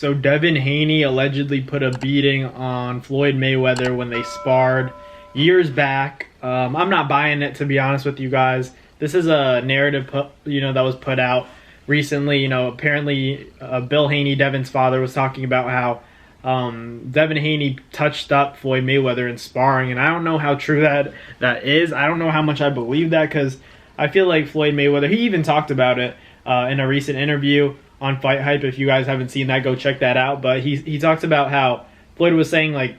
So Devin Haney allegedly put a beating on Floyd Mayweather when they sparred years back. I'm not buying it, to be honest with you guys. This is a narrative, that was put out recently. Apparently Bill Haney, Devin's father, was talking about how Devin Haney touched up Floyd Mayweather in sparring, and I don't know how true that is. I don't know how much I believe that, because I feel like Floyd Mayweather, he even talked about it in a recent interview on Fight Hype. If you guys haven't seen that, go check that out. But he talks about how Floyd was saying, like,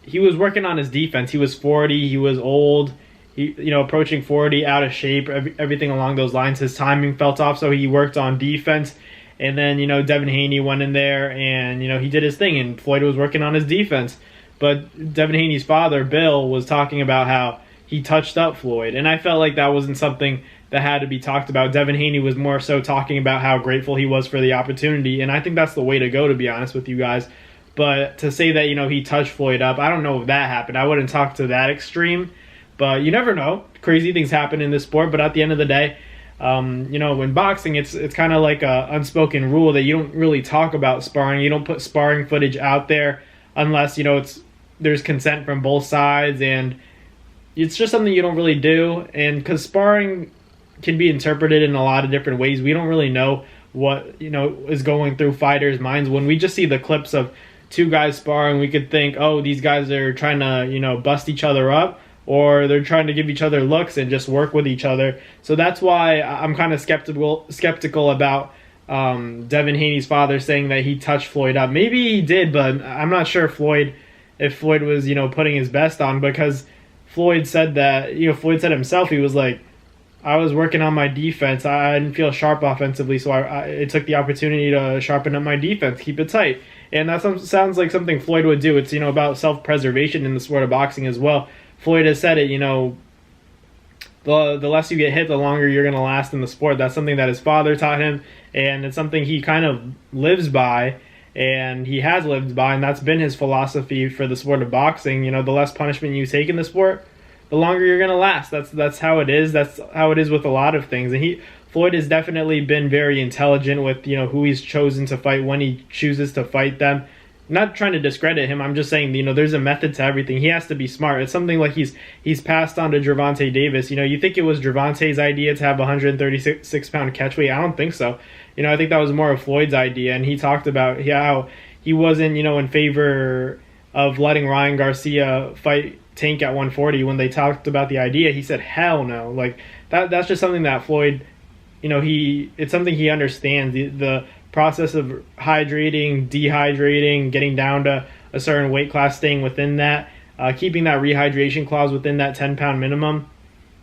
he was working on his defense. He was 40, he was old, approaching 40, out of shape, everything along those lines. His timing felt off, so he worked on defense. And then, Devin Haney went in there and, he did his thing, and Floyd was working on his defense. But Devin Haney's father, Bill, was talking about how he touched up Floyd. And I felt like that wasn't something that had to be talked about. Devin Haney was more so talking about how grateful he was for the opportunity. And I think that's the way to go, to be honest with you guys. But to say that, he touched Floyd up, I don't know if that happened. I wouldn't talk to that extreme. But you never know. Crazy things happen in this sport. But at the end of the day, in boxing, it's kind of like a unspoken rule that you don't really talk about sparring. You don't put sparring footage out there unless, there's consent from both sides. And it's just something you don't really do. And because sparring can be interpreted in a lot of different ways, we don't really know what, is going through fighters' minds. When we just see the clips of two guys sparring, we could think, oh, these guys are trying to, bust each other up, or they're trying to give each other looks and just work with each other. So that's why I'm kind of skeptical about Devin Haney's father saying that he touched Floyd up. Maybe he did, but I'm not sure if Floyd was, putting his best on, because Floyd said that, Floyd said himself, he was like, I was working on my defense. I didn't feel sharp offensively, so I took the opportunity to sharpen up my defense, keep it tight. And that sounds like something Floyd would do. It's, about self-preservation in the sport of boxing as well. Floyd has said it, the less you get hit, the longer you're going to last in the sport. That's something that his father taught him, and it's something he kind of lives by, and he has lived by, and that's been his philosophy for the sport of boxing. The less punishment you take in the sport, the longer you're going to last. That's how it is. That's how it is with a lot of things. And Floyd has definitely been very intelligent with, who he's chosen to fight, when he chooses to fight them. Not trying to discredit him. I'm just saying, there's a method to everything. He has to be smart. It's something like he's passed on to Gervonta Davis. You think it was Gervonta's idea to have 136-pound catch weight? I don't think so. I think that was more of Floyd's idea. And he talked about how he wasn't, in favor of letting Ryan Garcia fight Tank at 140. When they talked about the idea, he said, hell no. Like, that's just something that Floyd, it's something he understands. The process of hydrating, dehydrating, getting down to a certain weight class, staying within that, keeping that rehydration clause within that 10-pound minimum.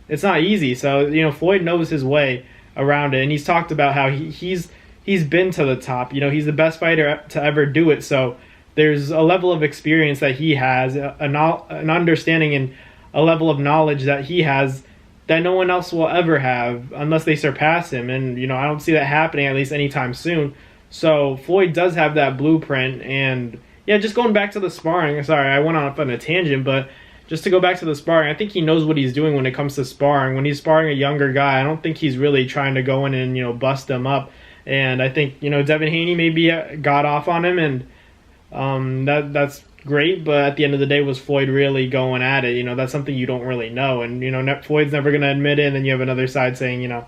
It's not easy. So, Floyd knows his way around it. And he's talked about how he's been to the top. He's the best fighter to ever do it. So there's a level of experience that he has, an understanding and a level of knowledge that he has that no one else will ever have unless they surpass him. And, I don't see that happening, at least anytime soon. So Floyd does have that blueprint. And, yeah, just going back to the sparring. Sorry, I went off on a tangent, but just to go back to the sparring, I think he knows what he's doing when it comes to sparring. When he's sparring a younger guy, I don't think he's really trying to go in and, bust him up. And I think, Devin Haney maybe got off on him, and that's great, but at the end of the day, was Floyd really going at it? That's something you don't really know, and Floyd's never going to admit it. And then you have another side saying,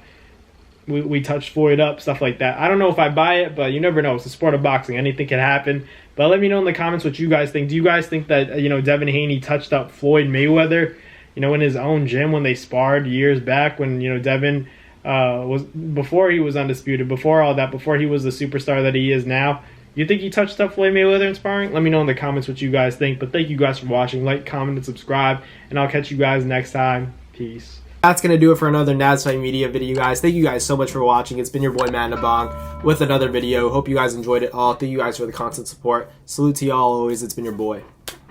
we touched Floyd up, stuff like that. I don't know if I buy it, but you never know. It's the sport of boxing. Anything can happen. But let me know in the comments what you guys think. Do you guys think that Devin Haney touched up Floyd Mayweather, in his own gym when they sparred years back, when Devin was, before he was undisputed, before all that, before he was the superstar that he is now? You think he touched up Floyd Mayweather in sparring? Let me know in the comments what you guys think. But thank you guys for watching. Like, comment, and subscribe. And I'll catch you guys next time. Peace. That's going to do it for another NASFight Media video, guys. Thank you guys so much for watching. It's been your boy, Matt Nabong, with another video. Hope you guys enjoyed it all. Thank you guys for the constant support. Salute to y'all always. It's been your boy.